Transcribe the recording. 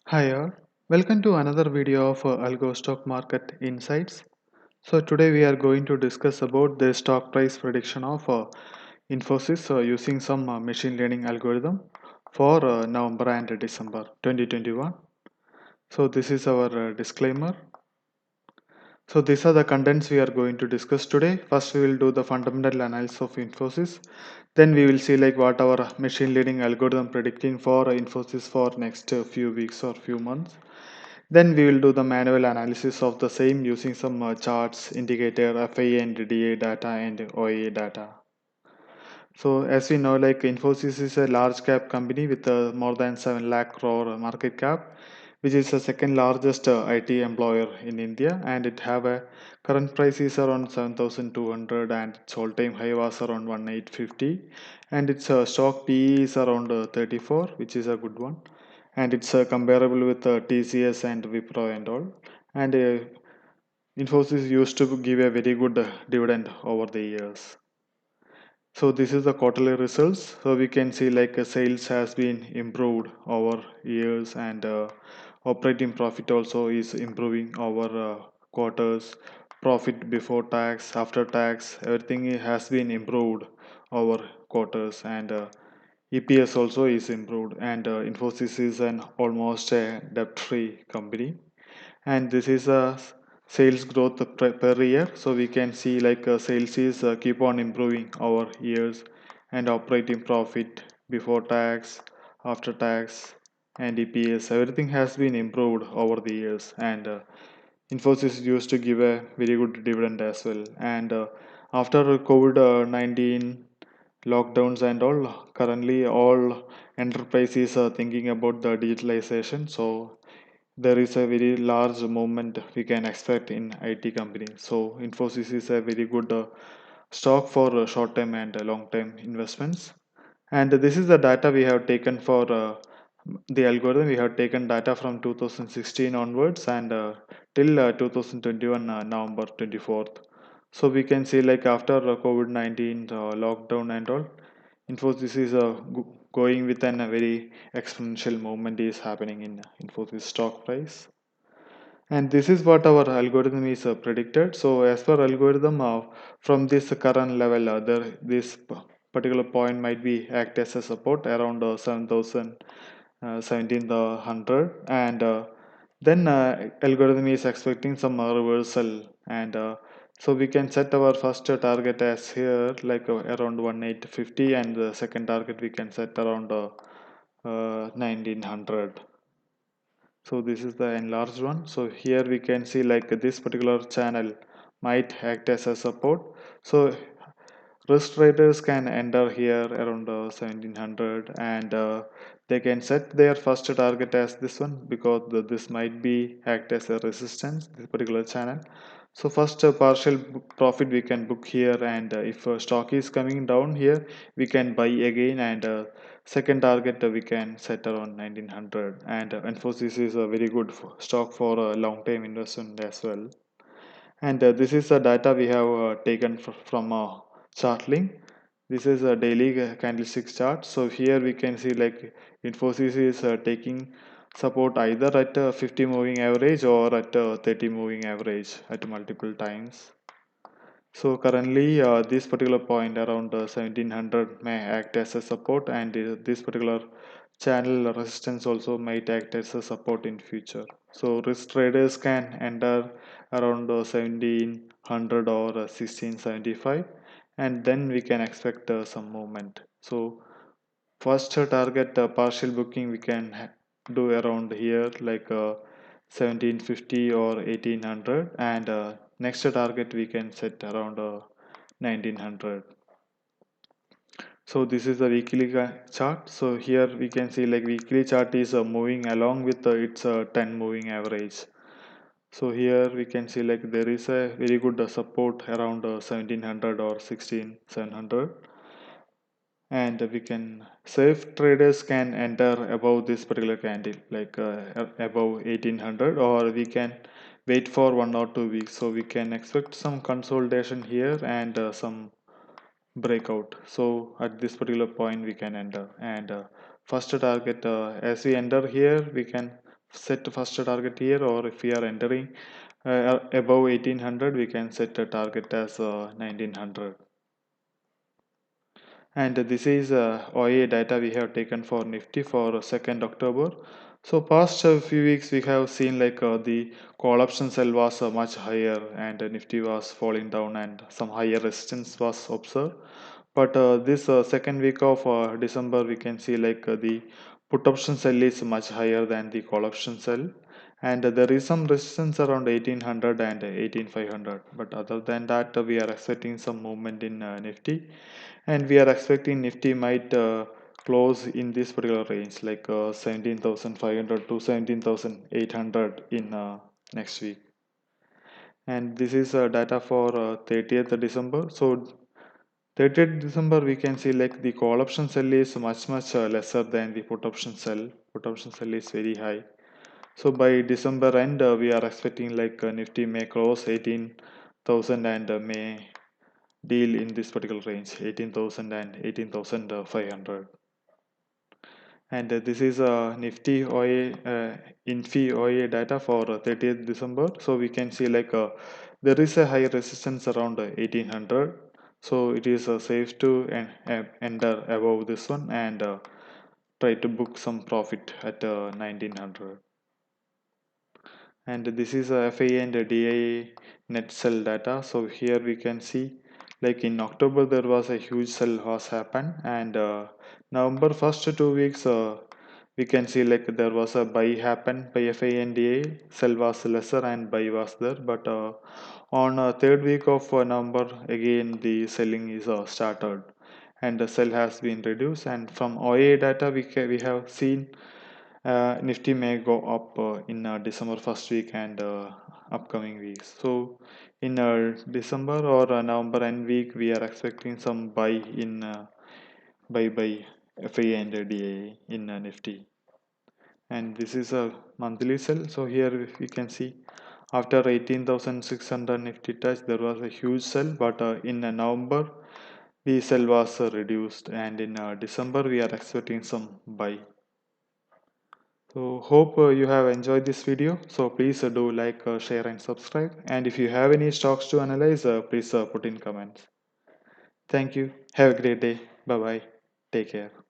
Hi all, welcome to another video of Algo Stock Market Insights. So today we are going to discuss about the stock price prediction of Infosys using some machine learning algorithm for November and December 2021. So this is our disclaimer. So these are the contents we are going to discuss today. First we will do the fundamental analysis of Infosys. Then we will see like what our machine learning algorithm predicting for Infosys for next few weeks or few months. Then we will do the manual analysis of the same using some charts, indicator, FIA and DA data and OA data. So as we know, like Infosys is a large cap company with more than 7 lakh crore market cap, which is the second largest IT employer in India, and it have a current price is around 7,200 and its all-time high was around 1,850, and its stock PE is around 34, which is a good one, and it's comparable with TCS and Wipro and all, and Infosys used to give a very good dividend over the years. So this is the quarterly results. So we can see like sales has been improved over years, and operating profit also is improving over quarters. Profit before tax, after tax, everything has been improved over quarters, and EPS also is improved. And Infosys is an almost a debt-free company, and this is a sales growth per year. So we can see like sales is keep on improving over years, and operating profit before tax, after tax, and EPS, everything has been improved over the years, and Infosys used to give a very good dividend as well. And after COVID-19 lockdowns and all, currently all enterprises are thinking about the digitalization. So there is a very large movement we can expect in IT companies. So Infosys is a very good stock for short-term and long-term investments. And this is the data we have taken for the algorithm. We have taken data from 2016 onwards, and till 2021 November 24th. So we can see like after COVID-19 lockdown and all, Infosys is going with a very exponential movement is happening in Infosys stock price. And this is what our algorithm is predicted. So as per algorithm, from this current level, this particular point might be act as a support around 7,000, 1700, and then algorithm is expecting some reversal, and so we can set our first target as here like around 1850, and the second target we can set around 1900. So this is the enlarged one. So here we can see like this particular channel might act as a support. So risk traders can enter here around 1700, and they can set their first target as this one, because this might be act as a resistance, this particular channel. So first partial profit we can book here, and if stock is coming down here, we can buy again, and second target we can set around 1900, and Infosys is a very good stock for long term investment as well. And this is the data we have taken from chart link. This is a daily candlestick chart. So here we can see like Infosys is taking support either at 50 moving average or at 30 moving average at multiple times. So currently this particular point around 1700 may act as a support, and this particular channel resistance also might act as a support in future. So risk traders can enter around 1700 or 1675, and then we can expect some movement. So first target partial booking we can do around here like 1750 or 1800, and next target we can set around 1900. So this is the weekly chart. So here we can see like weekly chart is moving along with its 10 moving average. So here we can see like there is a very good support around 1700 or 16700, and we can safe traders can enter above this particular candle like above 1800, or we can wait for 1 or 2 weeks. So we can expect some consolidation here, and some breakout. So at this particular point we can enter, and first target as we enter here, we can set first target here, or if we are entering above 1800, we can set a target as 1900. And this is OA data we have taken for Nifty for 2nd October. So past few weeks we have seen like the call option sell was much higher, and Nifty was falling down and some higher resistance was observed. But this second week of December we can see like the put option sell is much higher than the call option sell, and there is some resistance around 1800 and 18500. But other than that we are expecting some movement in Nifty, and we are expecting Nifty might close in this particular range, like 17,500 to 17,800 in next week. And this is data for 30th December. So 30th December we can see like the call option sell is much lesser than the put option sell. Put option sell is very high. So by December end we are expecting like Nifty may close 18,000 and may deal in this particular range, 18,000 and 18,500. And this is Nifty OA Infy OA data for 30th December. So we can see like there is a high resistance around 1800. So it is safe to enter above this one and try to book some profit at 1900. And this is FA and DA net sell data. So here we can see like in October there was a huge sell was happened, and November first 2 weeks we can see like there was a buy happened by FA and DA. Sell was lesser and buy was there, but on third week of November again the selling is started, and the sell has been reduced. And from OA data we have seen Nifty may go up in December first week and upcoming weeks. So in December or November end week, we are expecting some buy in by FA and DA in Nifty. And this is a monthly sell. So here we can see after 18,600 Nifty touch, there was a huge sell, but in November the sell was reduced, and in December we are expecting some buy. So hope you have enjoyed this video. So please do like, share and subscribe. And if you have any stocks to analyze, please put in comments. Thank you. Have a great day. Bye bye. Take care.